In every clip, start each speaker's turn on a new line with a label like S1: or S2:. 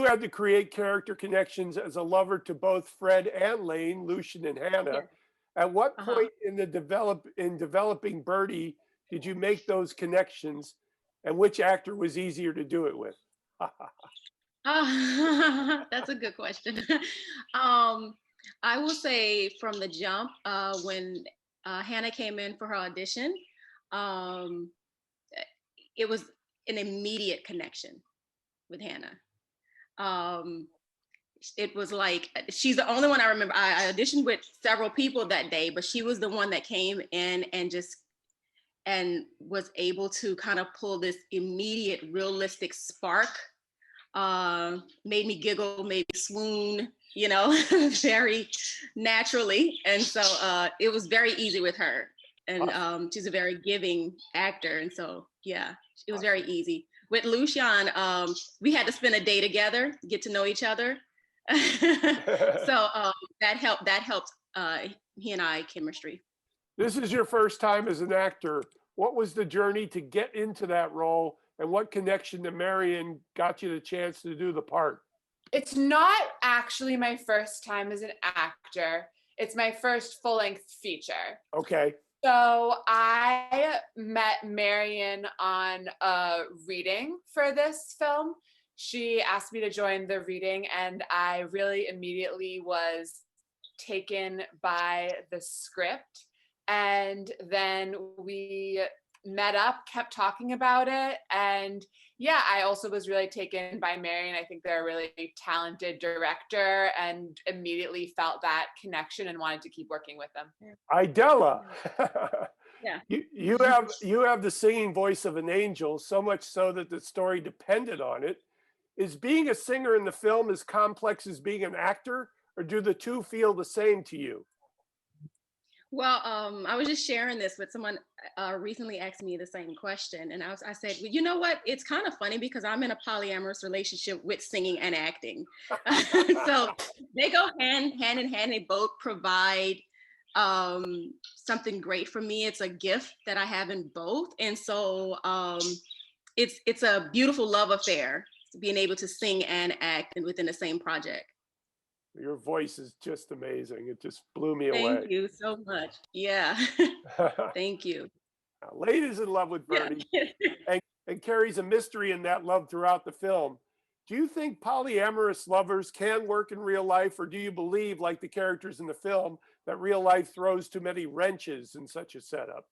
S1: had to create character connections as a lover to both Fred and Lane, Lucian and Hannah.
S2: Yeah.
S1: At what
S2: Uh-huh.
S1: point in developing Bertie did you make those connections, and which actor was easier to do it with?
S2: That's a good question. um, I will say from the jump, when Hannah came in for her audition, um, it was an immediate connection with Hannah. Um, it was like she's the only one I remember. I auditioned with several people that day, but she was the one that came in and just and was able to kind of pull this immediate realistic spark. Made me giggle, made me swoon, you know, very naturally. And so it was very easy with her. And she's a very giving actor. And so, yeah, it was very easy. With Lucian, we had to spend a day together, get to know each other. So that helped he and I chemistry.
S1: This is your first time as an actor. What was the journey to get into that role, and what connection to Marion got you the chance to do the part?
S3: It's not actually my first time as an actor. It's my first full-length feature.
S1: Okay.
S3: So I met Marion on a reading for this film. She asked me to join the reading, and I really immediately was taken by the script. And then we met up, kept talking about it. And yeah, I also was really taken by Marion. I think they're a really talented director, and immediately felt that connection and wanted to keep working with them.
S1: Idella.
S2: Yeah.
S1: You have the singing voice of an angel, so much so that the story depended on it. Is being a singer in the film as complex as being an actor, or do the two feel the same to you?
S2: Well, I was just sharing this with someone recently asked me the same question. And I said, well, you know what? It's kind of funny because I'm in a polyamorous relationship with singing and acting. So they go hand in hand. They both provide something great for me. It's a gift that I have in both. And so it's a beautiful love affair, being able to sing and act and within the same project.
S1: Your voice is just amazing. It just blew me away.
S2: Thank you so much. Yeah. Thank you.
S1: Lane is in love with Bertie,
S2: Yeah.
S1: and carries a mystery in that love throughout the film. Do you think polyamorous lovers can work in real life, or do you believe, like the characters in the film, that real life throws too many wrenches in such a setup?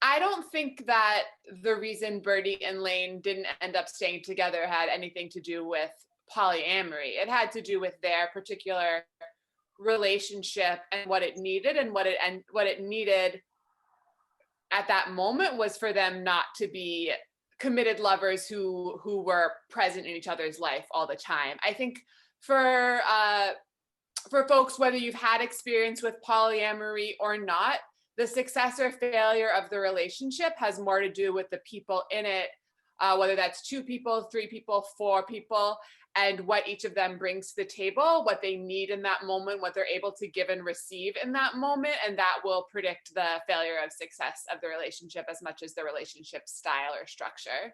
S3: I don't think that the reason Bertie and Lane didn't end up staying together had anything to do with polyamory. It had to do with their particular relationship and what it needed, and what it needed at that moment was for them not to be committed lovers who were present in each other's life all the time. I think for folks, whether you've had experience with polyamory or not, the success or failure of the relationship has more to do with the people in it, whether that's 2 people, 3 people, 4 people, and what each of them brings to the table, what they need in that moment, what they're able to give and receive in that moment. And that will predict the failure of success of the relationship as much as the relationship style or structure.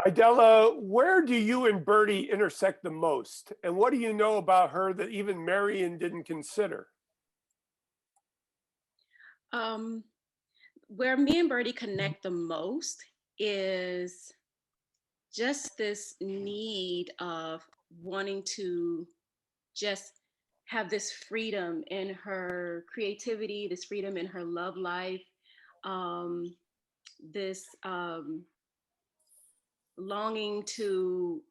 S1: Idella, where do you and Bertie intersect the most? And what do you know about her that even Marion didn't consider?
S2: Where me and Bertie connect the most is just this need of wanting to just have this freedom in her creativity, this freedom in her love life, this longing to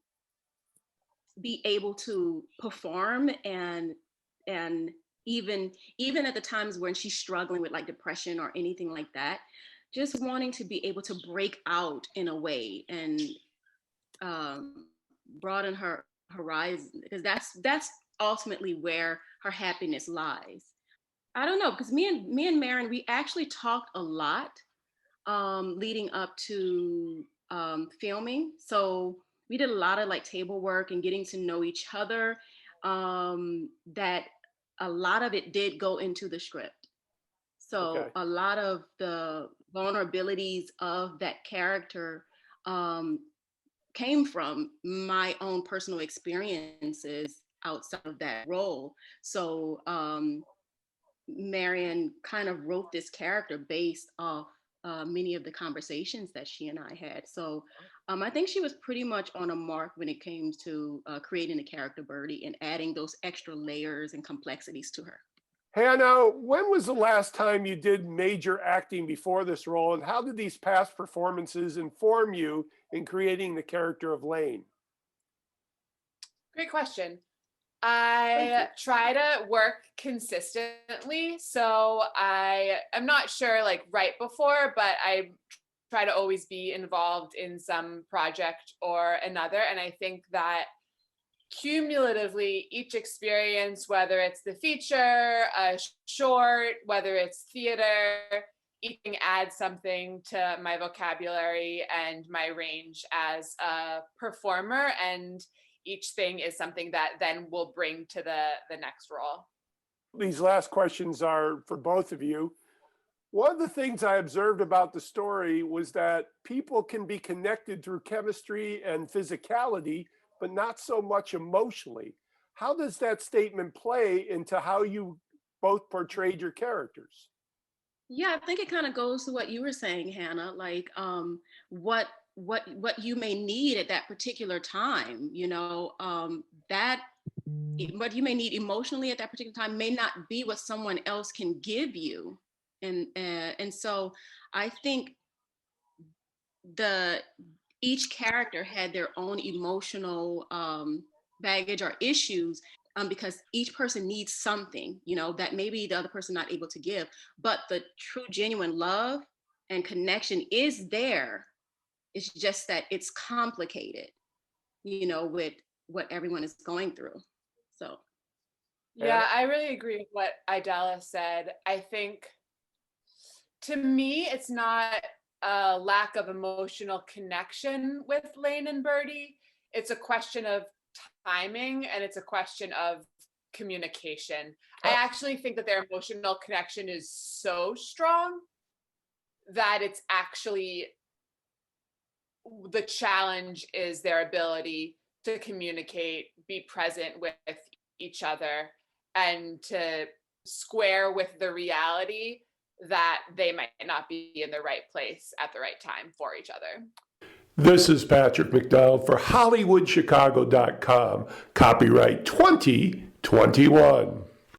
S2: be able to perform and even at the times when she's struggling with like depression or anything like that, just wanting to be able to break out in a way and broaden her horizon, because that's ultimately where her happiness lies. I don't know, because me and Maren, we actually talked a lot leading up to filming. So we did a lot of like table work and getting to know each other. That a lot of it did go into the script. So
S1: Okay.
S2: a lot of the vulnerabilities of that character came from my own personal experiences outside of that role. So Marion kind of wrote this character based off many of the conversations that she and I had. So I think she was pretty much on a mark when it came to creating the character Bertie and adding those extra layers and complexities to her.
S1: Hannah, when was the last time you did major acting before this role, and how did these past performances inform you in creating the character of Lane?
S3: Great question. I try to work consistently. So I am not sure like right before, but I try to always be involved in some project or another. And I think that cumulatively, each experience, whether it's the feature, a short, whether it's theater, each thing adds something to my vocabulary and my range as a performer. And each thing is something that then will bring to the next role.
S1: These last questions are for both of you. One of the things I observed about the story was that people can be connected through chemistry and physicality, but not so much emotionally. How does that statement play into how you both portrayed your characters?
S2: Yeah, I think it kind of goes to what you were saying, Hannah, like what you may need at that particular time, that what you may need emotionally at that particular time may not be what someone else can give you. And so I think each character had their own emotional baggage or issues, because each person needs something, that maybe the other person not able to give, but the true genuine love and connection is there. It's just that it's complicated, with what everyone is going through. So
S3: yeah, I really agree with what Idella said. I think to me, it's not a lack of emotional connection with Lane and Bertie. It's a question of timing and it's a question of communication. I actually think that their emotional connection is so strong that it's actually the challenge is their ability to communicate, be present with each other, and to square with the reality that they might not be in the right place at the right time for each other.
S1: This is Patrick McDonald for HollywoodChicago.com. Copyright 2021.